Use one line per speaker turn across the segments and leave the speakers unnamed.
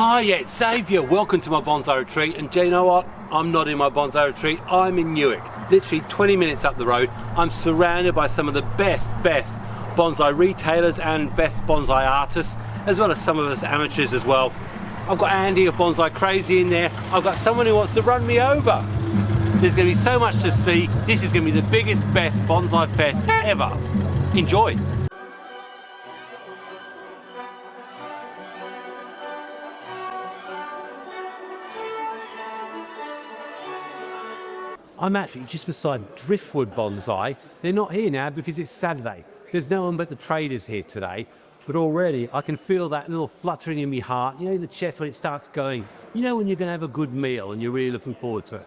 Hi, it's Xavier. Welcome to my bonsai retreat. And do you know what? I'm not in my bonsai retreat. I'm in Newark, literally 20 minutes up the road. I'm surrounded by some of the best bonsai retailers and best bonsai artists, as well as some of us amateurs as well. I've got Andy of Bonsai Crazy in there. I've got someone who wants to run me over. There's going to be so much to see. This is going to be the biggest, best bonsai fest ever. Enjoy. I'm actually just beside Driftwood Bonsai. They're not here now because it's Saturday. There's no one but the traders here today. But already I can feel that little fluttering in my heart, you know, in the chest when it starts going. You know when you're going to have a good meal and you're really looking forward to it.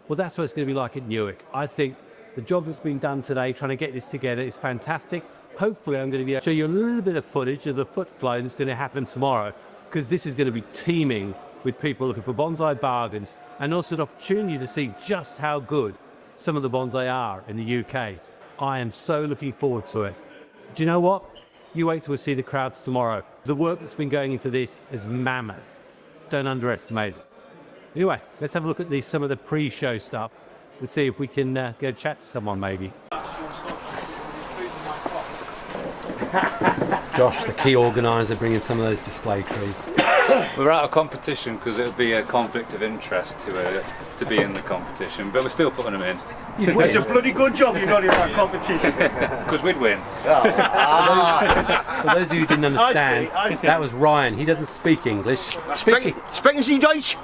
Well, that's what it's going to be like at Newark. I think the job that's been done today, trying to get this together, is fantastic. Hopefully I'm going to be able to show you a little bit of footage of the foot flow that's going to happen tomorrow, because this is going to be teeming with people looking for bonsai bargains, and also an opportunity to see just how good some of the bonsai are in the UK. I am so looking forward to it. Do you know what? You wait till we see the crowds tomorrow. The work that's been going into this is mammoth. Don't underestimate it. Anyway, let's have a look at some of the pre-show stuff and see if we can get a chat to someone maybe. Josh, the key organiser, bringing some of those display trees.
We're out of competition because it would be a conflict of interest to be in the competition, but we're still putting them in.
It's a bloody good job you're not in that competition.
Because we'd win.
For those of you who didn't understand,
I see.
that was Ryan. He doesn't speak English.
Sprechen Sie Deutsch?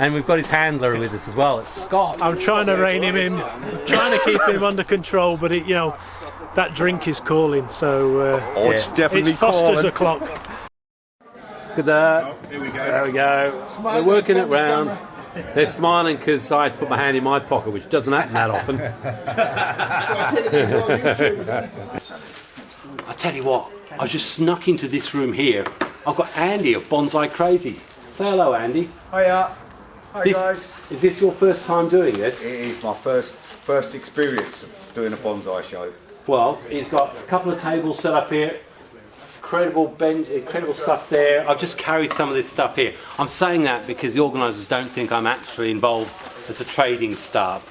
And we've got his handler with us as well. It's Scott.
I'm trying to rein him in, trying to keep him under control, but it, you know, that drink is calling, so
It's definitely
it's Foster's
calling.
o'clock.
Look at that.
Here we go.
There we go. They're working it round. They're smiling because I had to put my hand in my pocket, which doesn't happen that often. I tell you what, I just snuck into this room here. I've got Andy of Bonsai Crazy. Say hello, Andy.
Hiya. Hi guys.
Is this your first time doing this?
It is my first experience of doing a bonsai show.
Well, he's got a couple of tables set up here. Incredible bench, incredible stuff there. I've just carried some of this stuff here. I'm saying that because the organisers don't think I'm actually involved as a trading staff.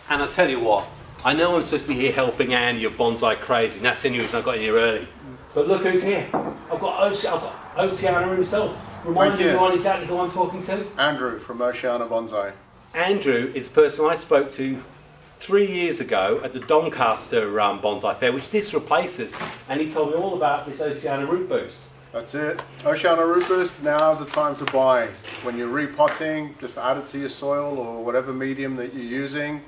And I tell you what, I know I'm supposed to be here helping Andy of Bonsai Crazy, and that's the only reason I got in here early. But look who's here. I've got OCEANA himself. Remind everyone exactly who I'm talking to.
Andrew from OCEANA Bonsai.
Andrew is the person I spoke to 3 years ago at the Doncaster Bonsai Fair, which this replaces, and he told me all about this OCEANA root boost.
That's it. OCEANA root boost, now's the time to buy. When you're repotting, just add it to your soil or whatever medium that you're using,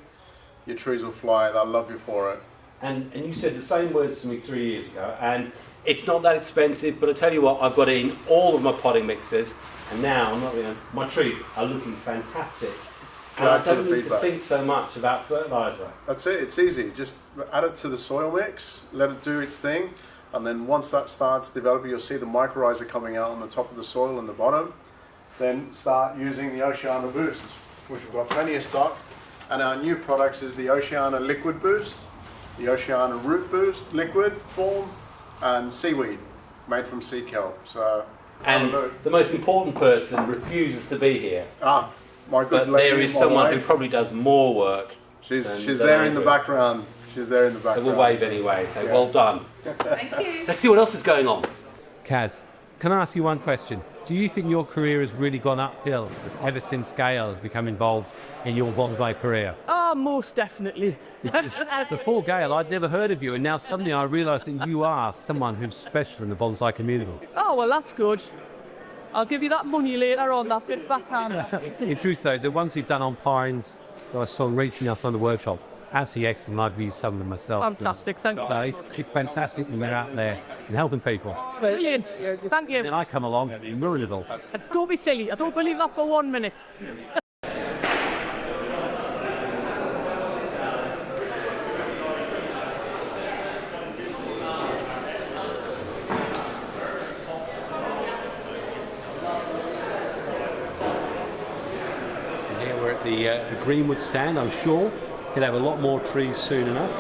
your trees will fly. They'll love you for it.
And you said the same words to me 3 years ago, and it's not that expensive, but I tell you what, I've got in all of my potting mixes, and now my trees are looking fantastic. And I don't need to think so much about fertiliser.
That's it. It's easy. Just add it to the soil mix, let it do its thing, and then once that starts developing, you'll see the mycorrhiza coming out on the top of the soil and the bottom. Then start using the OCEANA Boost, which we've got plenty of stock. And our new products is the OCEANA Liquid Boost, the OCEANA Root Boost Liquid form, and seaweed made from sea kelp. So,
and the most important person refuses to be here.
My good
but
lady,
there is
my
someone
wife,
who probably does more work.
She's there in the background. She's there in the background.
So we'll wave anyway. So well done.
Thank you.
Let's see what else is going on. Caz, can I ask you one question? Do you think your career has really gone uphill ever since Gail has become involved in your bonsai career?
Oh, most definitely.
Because before Gail, I'd never heard of you, and now suddenly I realise that you are someone who's special in the bonsai community.
Oh, well, that's good. I'll give you that money later on, that bit backhand.
In truth, though, the ones you've done on pines that I saw recently outside the workshop, absolutely excellent. I've used some of them myself.
Fantastic, thanks.
So it's fantastic when we're out there and helping people.
Brilliant. Thank you.
Then I come along and ruin it all.
Don't be silly. I don't believe that for 1 minute.
The Greenwood stand, I'm sure. He'll have a lot more trees soon enough.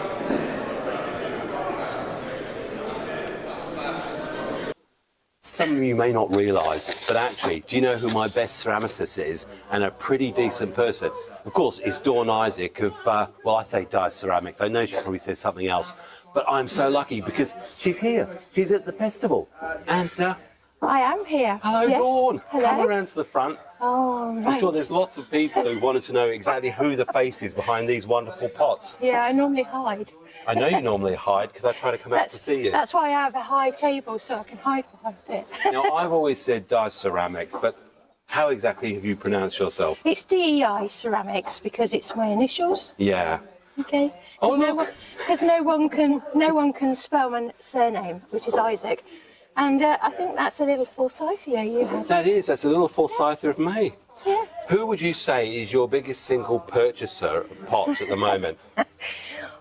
some of you may not realise, but actually, do you know who my best ceramicist is, and a pretty decent person? Of course, it's Dawn Isaac of, well, I say Dice Ceramics. I know she probably says something else, but I'm so lucky because she's here. She's at the festival. And
I am here.
hello,
Yes.
Dawn.
Hello.
Come around to the front.
Oh, right.
I'm sure there's lots of people who wanted to know exactly who the face is behind these wonderful pots.
Yeah, I normally hide.
I know you normally hide because I try to come out to see you.
That's why I have a high table so I can hide behind it.
Now, I've always said Dice Ceramics, but how exactly have you pronounced yourself?
It's DEI Ceramics because it's my initials.
Yeah.
Okay.
Oh, look.
Because no one can spell my surname, which is Isaac, and I think that's a little Forsythia you have.
That's a little Forsythia of me.
Yeah.
Who would you say is your biggest single purchaser of pots at the moment?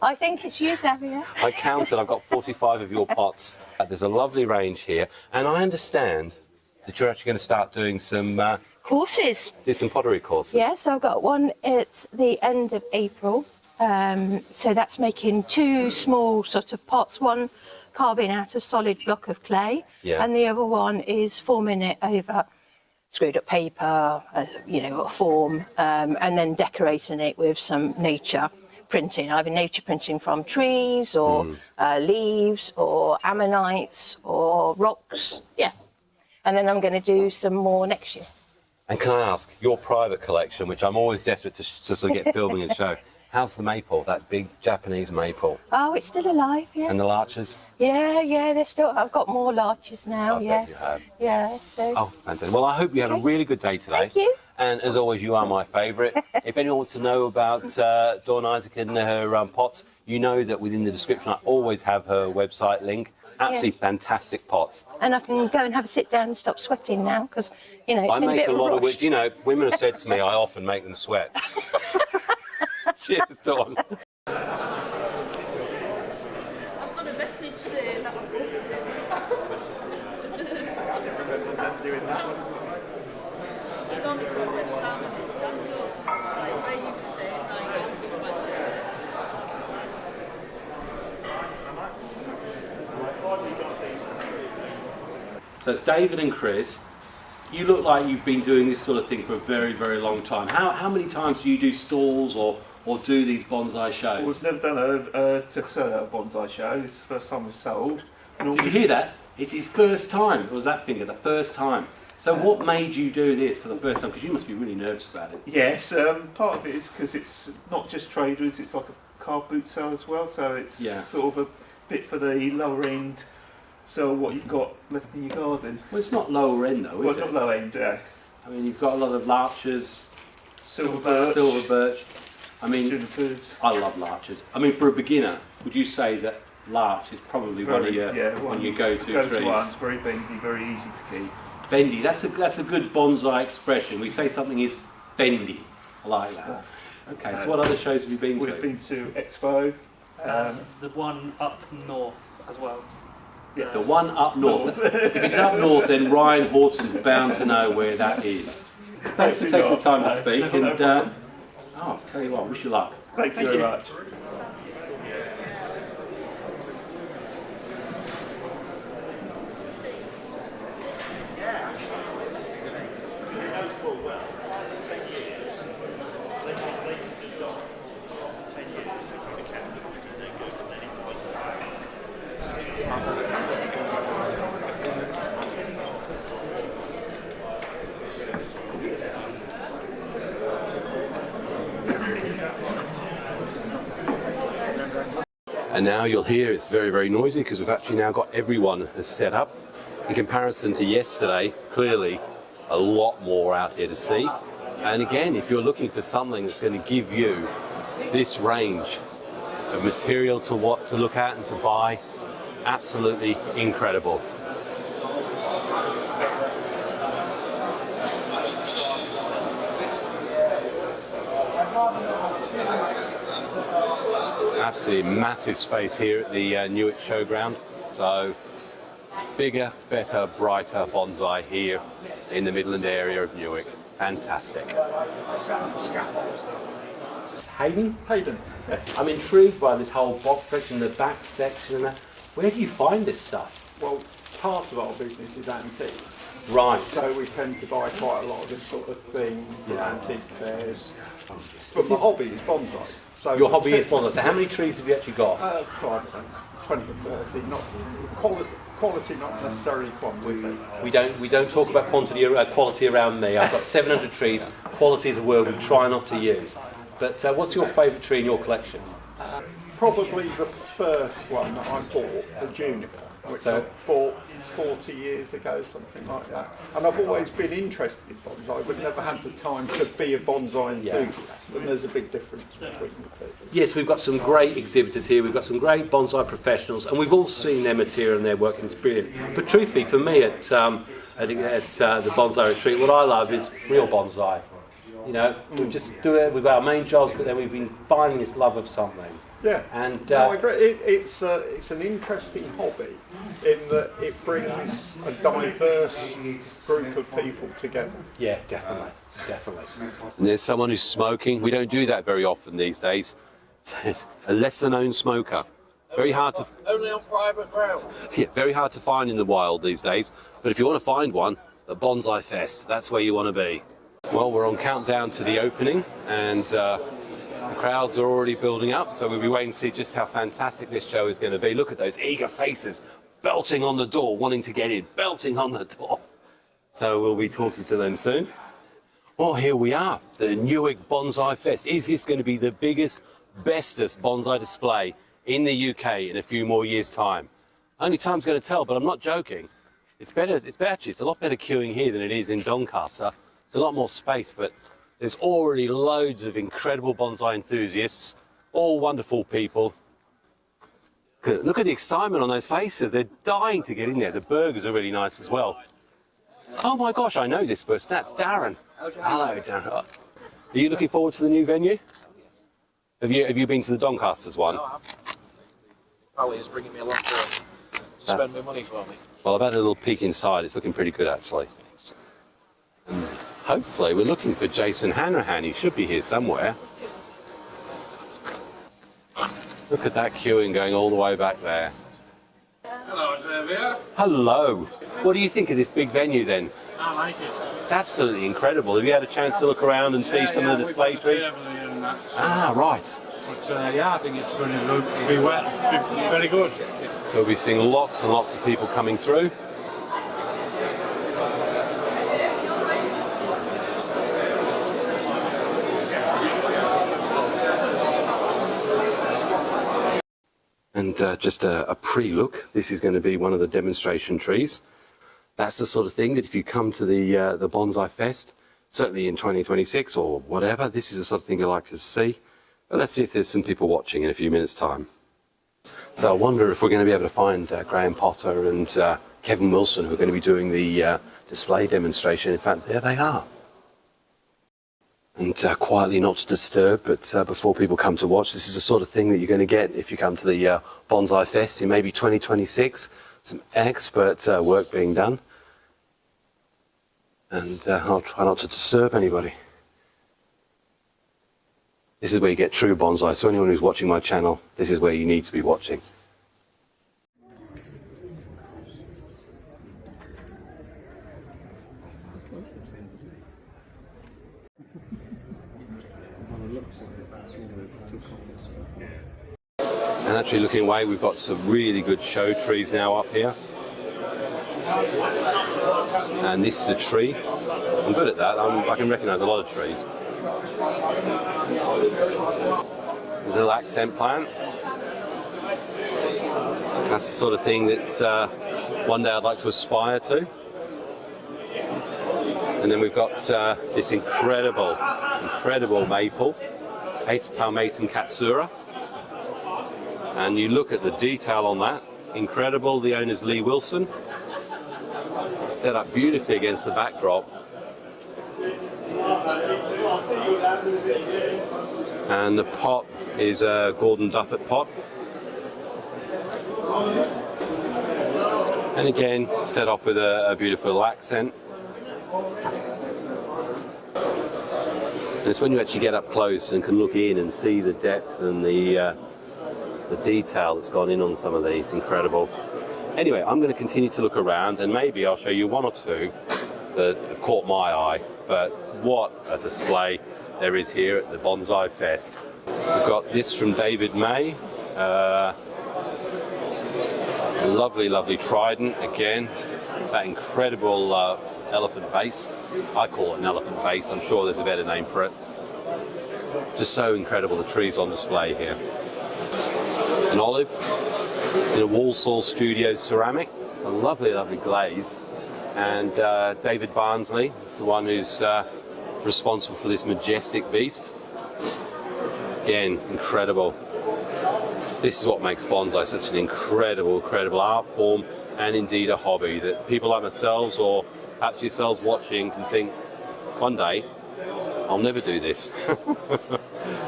I think it's you, Xavier.
I counted, I've got 45 of your pots. There's a lovely range here, and I understand that you're actually going to start doing some
Courses.
pottery courses.
Yes, I've got one at the end of April. So that's making 2 small sort of pots, one carving out a solid block of clay, and the other one is forming it over screwed up paper, a form, and then decorating it with some nature printing, either nature printing from trees or leaves or ammonites or rocks. Yeah. And then I'm going to do some more next year.
And can I ask, your private collection, which I'm always desperate to sort of get filming and show, how's the maple, that big Japanese maple?
Oh, it's still alive, yeah.
And the larches?
Yeah, they're still, I've got more larches now,
I bet
yes.
you have.
Yeah, so.
Oh, fantastic. Well, I hope you have a really good day today.
Thank you.
And as always, you are my favourite. If anyone wants to know about Dawn Isaac and her pots, you know that within the description I always have her website link. Absolutely fantastic pots.
And I can go and have a sit down and stop sweating now because, it's
I
been a
make
bit
a lot of
rushed.
which, women have said to me, I often make them sweat. Cheers, Dawn.
I've got a message saying that I'm going to.
Doing that.
I normally go where Sam and his dad goes. It's like where you stay,
So it's David and Chris. You look like you've been doing this sort of thing for a very, very long time. How many times do you do stalls or do these bonsai shows?
We've never done a bonsai show. It's the first time we've sold.
Did you hear that? It's his first time. It was that finger, the first time. So what made you do this for the first time? Because you must be really nervous about it.
Yes, part of it is because it's not just traders, it's like a car boot sale as well, so it's sort of a bit for the lower end, so what you've got left in your garden.
Well, it's not lower end though, is it?
Well, not low end, yeah.
I mean, you've got a lot of larches,
Silver
birch. I mean,
junipers.
I love larches. I mean, for a beginner, would you say that larch is probably one of your go-to trees?
Ones, very bendy, very easy to keep.
Bendy, that's a good bonsai expression. We say something is bendy. I like that. Okay, so what other shows have you been to?
We've been to Expo.
The one up north as well.
Yes.
The one up north. If it's up north, then Ryan Horton's bound to know where that is. Thanks for taking the time to speak. And I'll tell you what, wish you luck.
Thank you very much.
And now you'll hear it's very, very noisy because we've actually now got everyone set up. In comparison to yesterday, clearly a lot more out here to see. And again, if you're looking for something that's going to give you this range of material to look at and to buy, absolutely incredible. Absolutely massive space here at the Newark Showground. So bigger, better, brighter bonsai here in the Midland area of Newark. Fantastic. Haydn?
Haydn, yes.
I'm intrigued by this whole box section, the back section and that. Where do you find this stuff?
Well,
part of our business is antiques.
Right.
So we tend to buy quite a lot of this sort of thing from antique fairs. But my hobby is bonsai. So
Your hobby is bonsai. So how many trees have you actually got?
I don't know, 20 or 30. Not quality, not necessarily quantity.
We don't talk about quality around me. I've got 700 trees. Quality is a word we try not to use. But what's your favourite tree in your collection?
Probably the first one that I bought, the juniper, which I bought 40 years ago, something like that. And I've always been interested in bonsai, but never had the time to be a bonsai enthusiast. And there's a big difference between the two.
Yes, we've got some great exhibitors here. We've got some great bonsai professionals, and we've all seen their material and their work, and it's brilliant. But truthfully, for me at the bonsai retreat, what I love is real bonsai. You know, we just do it. We've got our main jobs, but then we've been finding this love of something.
Yeah,
and
no, I agree. It's an interesting hobby in that it brings a diverse group of people together.
Yeah, definitely.
And there's someone who's smoking. We don't do that very often these days. It's a lesser-known smoker. Very hard to.
Only on private ground.
Yeah, very hard to find in the wild these days. But if you want to find one, the Bonsai-Fest, that's where you want to be. Well, we're on countdown to the opening, and the crowds are already building up, so we'll be waiting to see just how fantastic this show is going to be. Look at those eager faces, belting on the door, wanting to get in, belting on the door. So we'll be talking to them soon. Well, here we are, the Newark Bonsai-Fest. Is this going to be the biggest, bestest bonsai display in the UK in a few more years' time? Only time's going to tell, but I'm not joking. It's a lot better queuing here than it is in Doncaster. There's a lot more space, but there's already loads of incredible bonsai enthusiasts, all wonderful people. Look at the excitement on those faces. They're dying to get in there. The burgers are really nice as well. Oh my gosh, I know this person. That's Darren. Hello, Darren. Are you looking forward to the new venue? Have you been to the Doncasters one?
No, Ali is bringing me along to spend my money for me.
Well, I've had a little peek inside. It's looking pretty good, actually. Hopefully, we're looking for Jason Hanrahan. He should be here somewhere. Look at that queuing going all the way back there.
Hello, Xavier.
Hello. What do you think of this big venue then?
I like it.
It's absolutely incredible. Have you had a chance to look around and see some of the display trees? Ah, right.
But yeah, I think it's going to be very good.
So we'll be seeing lots and lots of people coming through. And just a pre-look, this is going to be one of the demonstration trees. That's the sort of thing that if you come to the Bonsai-Fest, certainly in 2026 or whatever, this is the sort of thing you like to see. But let's see if there's some people watching in a few minutes' time. So I wonder if we're going to be able to find Graham Potter and Kevin Wilson, who are going to be doing the display demonstration. In fact, there they are. And quietly, not to disturb, but before people come to watch, this is the sort of thing that you're going to get if you come to the Bonsai-Fest in maybe 2026. Some expert work being done. And I'll try not to disturb anybody. This is where you get true bonsai, so anyone who's watching my channel, this is where you need to be watching. And actually looking away, we've got some really good show trees now up here. And this is a tree. I'm good at that, I can recognise a lot of trees. There's a little accent plant. That's the sort of thing that one day I'd like to aspire to. And then we've got this incredible maple, Ace palmatum katsura. And you look at the detail on that, incredible. The owner's Lee Wilson. It's set up beautifully against the backdrop. And the pot is a Gordon Duffett pot. And again, set off with a beautiful accent. And it's when you actually get up close and can look in and see the depth and the detail that's gone in on some of these. Incredible. Anyway, I'm going to continue to look around, and maybe I'll show you one or two that have caught my eye. But what a display there is here at the Bonsai-Fest. We've got this from David May. Lovely, lovely trident again. That incredible elephant base. I call it an elephant base. I'm sure there's a better name for it. Just so incredible, the trees on display here. An olive. It's in a Walsall Studio ceramic. It's a lovely, lovely glaze. And David Barnsley is the one who's responsible for this majestic beast. Again, incredible. This is what makes bonsai such an incredible, incredible art form, and indeed a hobby that people like myself, or perhaps yourselves watching, can think, one day, I'll never do this.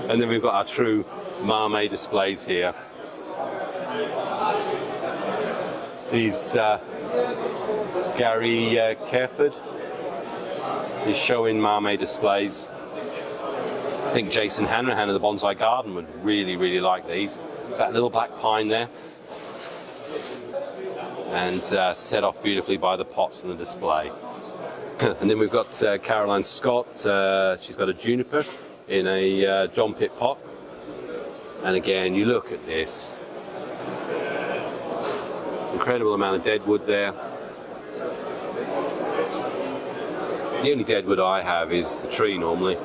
And then we've got our true Marmee displays here. These Gary Careford is showing Marmee displays. I think Jason Hanrahan of the Bonsai Garden would really, really like these. It's that little black pine there. And set off beautifully by the pots in the display. And then we've got Caroline Scott. She's got a juniper in a John Pitt pot. And again, you look at this. Incredible amount of dead wood there. The only dead wood I have is the tree normally.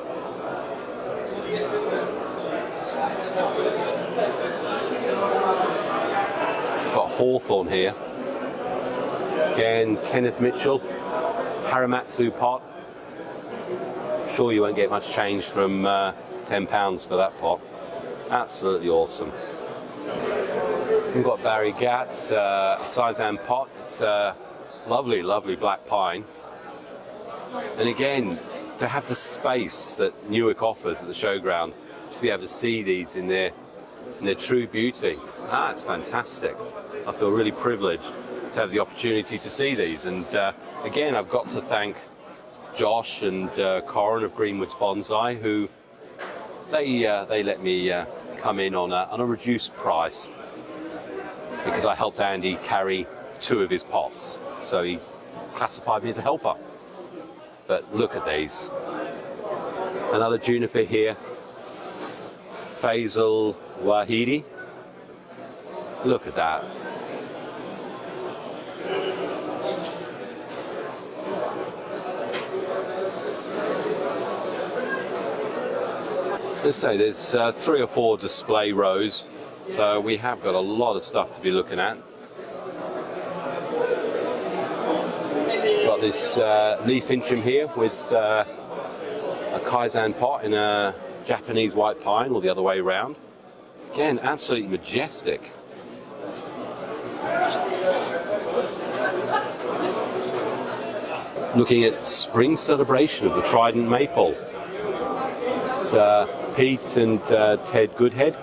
Got hawthorn here. Again, Kenneth Mitchell, Haramatsu pot. I'm sure you won't get much change from £10 for that pot. Absolutely awesome. We've got Barry Gatt's Cizan pot. It's a lovely, lovely black pine. And again, to have the space that Newark offers at the showground, to be able to see these in their true beauty, it's fantastic. I feel really privileged to have the opportunity to see these. And again, I've got to thank Josh and Corin of Greenwood's Bonsai, who they let me come in on a reduced price because I helped Andy carry 2 of his pots. So he classified me as a helper. But look at these. Another juniper here. Faisal Wahidi. Look at that. Let's say there's 3 or 4 display rows, so we have got a lot of stuff to be looking at. Got this leaf fincham here with a Kaizen pot in a Japanese white pine, or the other way around. Again, absolutely majestic. Looking at spring celebration of the Trident Maple. It's Pete and Ted Goodhead,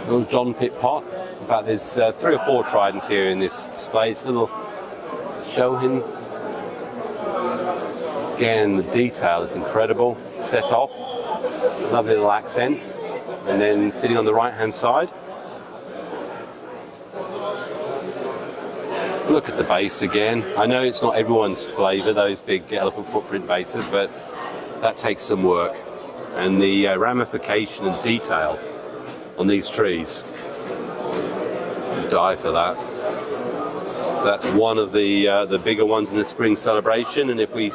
little John Pitt pot. In fact, there's 3 or 4 tridents here in this display. It's a little Shohin. Again, the detail is incredible. Set off, lovely little accents, and then sitting on the right-hand side. Look at the base again. I know it's not everyone's flavour, those big elephant footprint bases, but that takes some work. And the ramification and detail on these trees, you die for that. So that's one of the bigger ones in the spring celebration. And if we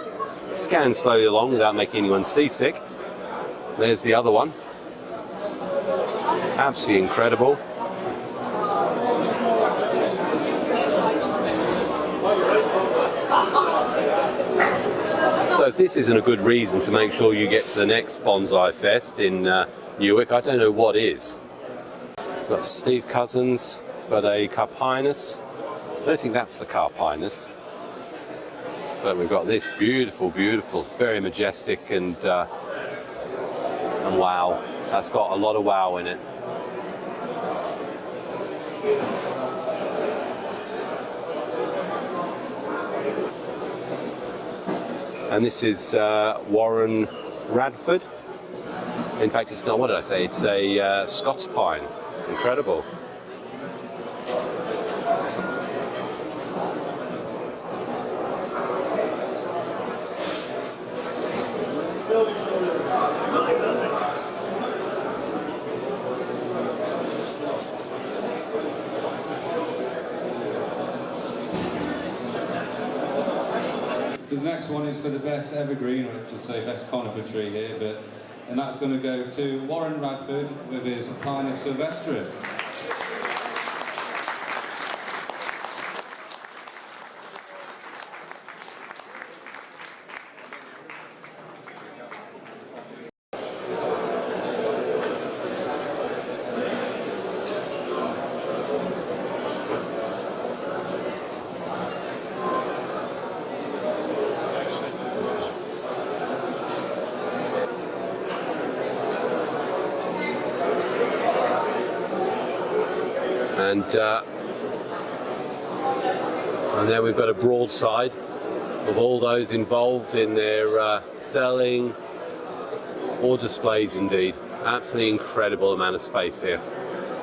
scan slowly along without making anyone seasick, there's the other one. Absolutely incredible. So if this isn't a good reason to make sure you get to the next Bonsai-Fest in Newark, I don't know what is. We've got Steve Cousins, got a Carpinus. I don't think that's the Carpinus. But we've got this beautiful, beautiful, very majestic, and wow. That's got a lot of wow in it. And this is Warren Radford. In fact, it's not, what did I say? It's a Scots pine. Incredible.
So the next one is for the best evergreen, or just say best conifer tree here, and that's going to go to Warren Radford with his Pinus sylvestris.
And then we've got a broadside of all those involved in their selling or displays indeed. Absolutely incredible amount of space here.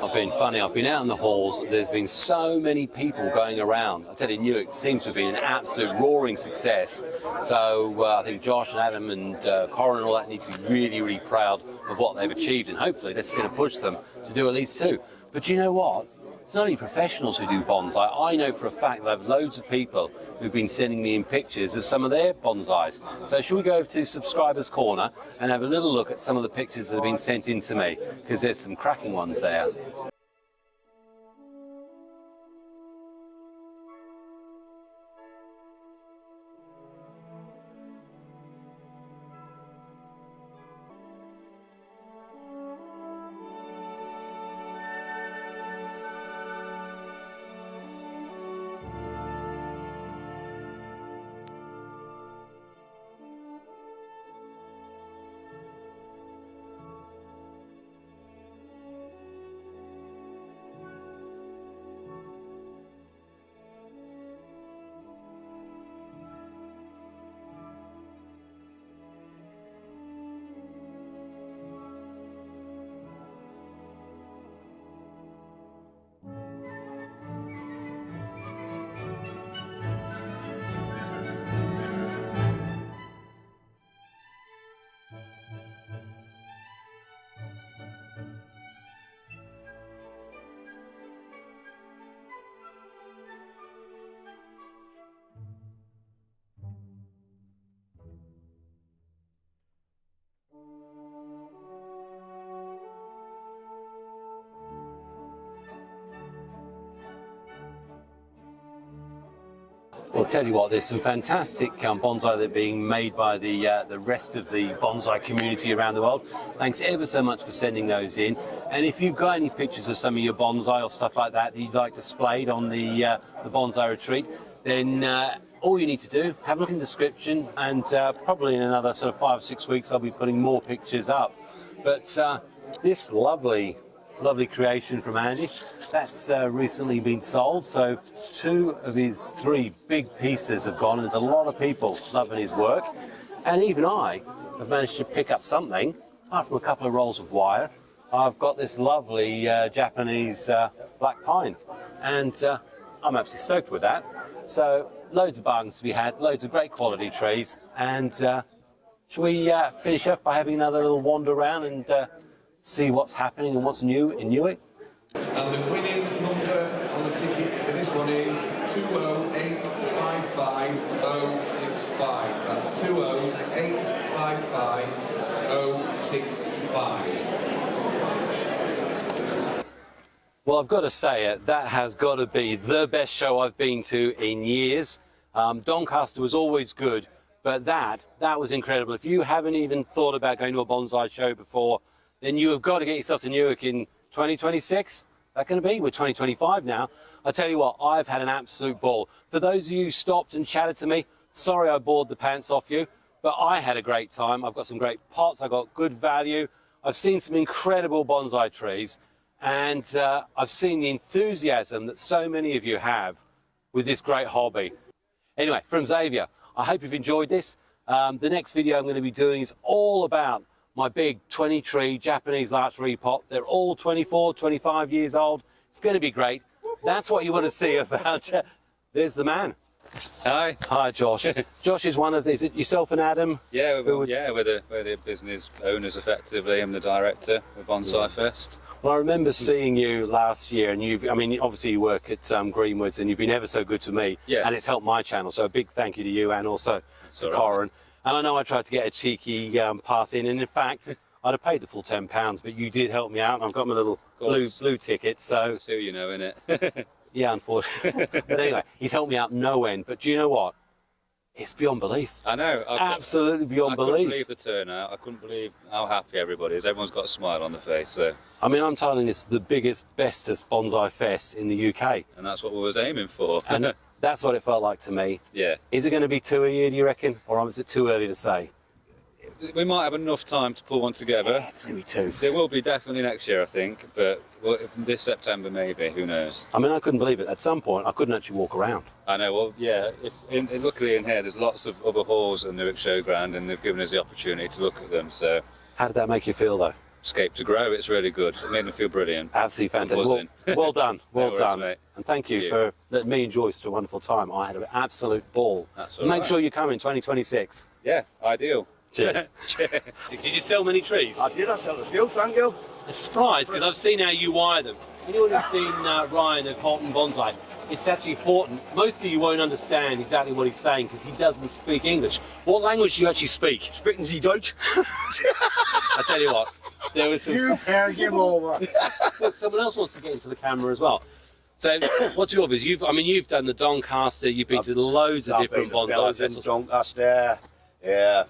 I've been out in the halls, there's been so many people going around. I tell you, Newark seems to have been an absolute roaring success. So I think Josh and Adam and Corin and all that need to be really, really proud of what they've achieved, and hopefully this is going to push them to do at least two. But you know what? It's not only professionals who do bonsai. I know for a fact that I have loads of people who've been sending me in pictures of some of their bonsais. So shall we go over to Subscribers Corner and have a little look at some of the pictures that have been sent in to me, because there's some cracking ones there. Well, tell you what, there's some fantastic bonsai that are being made by the rest of the bonsai community around the world. Thanks ever so much for sending those in. And if you've got any pictures of some of your bonsai or stuff like that that you'd like displayed on the bonsai retreat, then all you need to do, have a look in the description, and probably in another sort of 5 or 6 weeks I'll be putting more pictures up. But this lovely creation from Andy, that's recently been sold, so 2 of his 3 big pieces have gone, and there's a lot of people loving his work. And even I have managed to pick up something, apart from a couple of rolls of wire. I've got this lovely Japanese black pine, and I'm absolutely stoked with that. So loads of bargains to be had, loads of great quality trees, and shall we finish off by having another little wander around and see what's happening and what's new in Newark?
And the winning number on the ticket for this one is 20855-065. That's 20855-065.
Well, I've got to say that has got to be the best show I've been to in years. Doncaster was always good, but that was incredible. If you haven't even thought about going to a bonsai show before, then you have got to get yourself to Newark in 2026. Is that going to be? We're 2025 now. I tell you what, I've had an absolute ball. For those of you who stopped and chatted to me, sorry I bored the pants off you, but I had a great time. I've got some great pots, I've got good value, I've seen some incredible bonsai trees, and I've seen the enthusiasm that so many of you have with this great hobby. Anyway, from Xavier, I hope you've enjoyed this. The next video I'm going to be doing is all about my big 20-tree Japanese larch repot. They're all 24, 25 years old. It's going to be great. That's what you want to see about. There's the man.
Hi.
Hi, Josh. Josh is one of these. Is it yourself and Adam?
Yeah, we're the business owners effectively. I'm the director of Bonsai-Fest.
Well, I remember seeing you last year, and I mean, obviously you work at Greenwoods, and you've been ever so good to me, and it's helped my channel. So a big thank you to you, and also to Corin. And I know I tried to get a cheeky pass in, and in fact, I'd have paid the full £10, but you did help me out, and I've got my little blue ticket. So
that's who you know, innit?
Yeah, unfortunately. But anyway, he's helped me out no end. But do you know what? It's beyond belief.
I know.
Absolutely beyond belief.
I couldn't believe the turnout. I couldn't believe how happy everybody is. Everyone's got a smile on their face. So.
I mean, I'm telling you, it's the biggest, bestest bonsai fest in the UK.
And that's what we was aiming for.
And that's what it felt like to me.
Yeah.
Is it going to be 2 a year, do you reckon? Or is it too early to say?
We might have enough time to pull one together.
Yeah, there's going to be 2.
There will be definitely next year, I think. But this September, maybe. Who knows?
I mean, I couldn't believe it. At some point, I couldn't actually walk around.
I know. Well, yeah. Luckily in here, there's lots of other halls in the Newark Showground, and they've given us the opportunity to look at them. So.
How did that make you feel, though?
Escape to grow. It's really good. It made me feel brilliant.
Absolutely fantastic. Well done. Well done.
Mate.
And thank you for letting me enjoy such a wonderful time. I had an absolute ball.
That's all
Make
right.
sure you come in 2026.
Yeah, ideal.
Cheers.
Cheers.
Did you sell many trees?
I did, I sold a few, thank you.
I'm surprised because I've seen how you wire them. Anyone who's seen Ryan of ONE Bonsai, it's actually important. Most of you won't understand exactly what he's saying because he doesn't speak English. What language do you actually speak?
Sprechen Sie Deutsch?
I tell you what, there was some...
You pair, give over.
Look, someone else wants to get into the camera as well. So, what's your obvious? You've done the Doncaster, you've been to loads of different bonsai festivals.
Doncaster, yeah.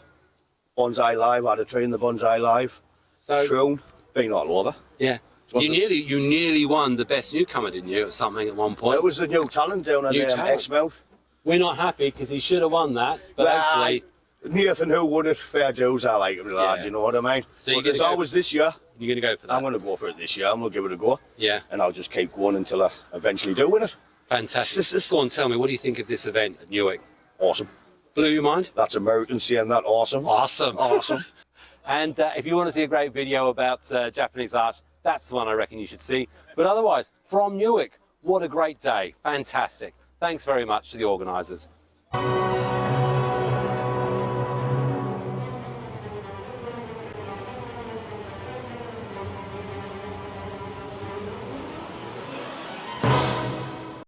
Bonsai Live, I had a tree in the Bonsai Live.
So,
Troon, been all over.
Yeah. You nearly won the best newcomer, didn't you, at something at one point?
It was the new talent down at Exmouth.
We're not happy because he should have won that, but hopefully...
Nathan, who won it, fair dues, I like him, lad, you know what I mean?
So
but there's always this year.
You're going to go for that?
I'm going to go for it this year, and we'll give it a go.
Yeah.
And I'll just keep going until I eventually do win it.
Fantastic. Go on, tell me, what do you think of this event at Newark?
Awesome.
Blew your mind?
That's American saying that, awesome.
Awesome.
Awesome.
And if you want to see a great video about Japanese art, that's the one I reckon you should see. But otherwise, from Newark, what a great day. Fantastic. Thanks very much to the organisers.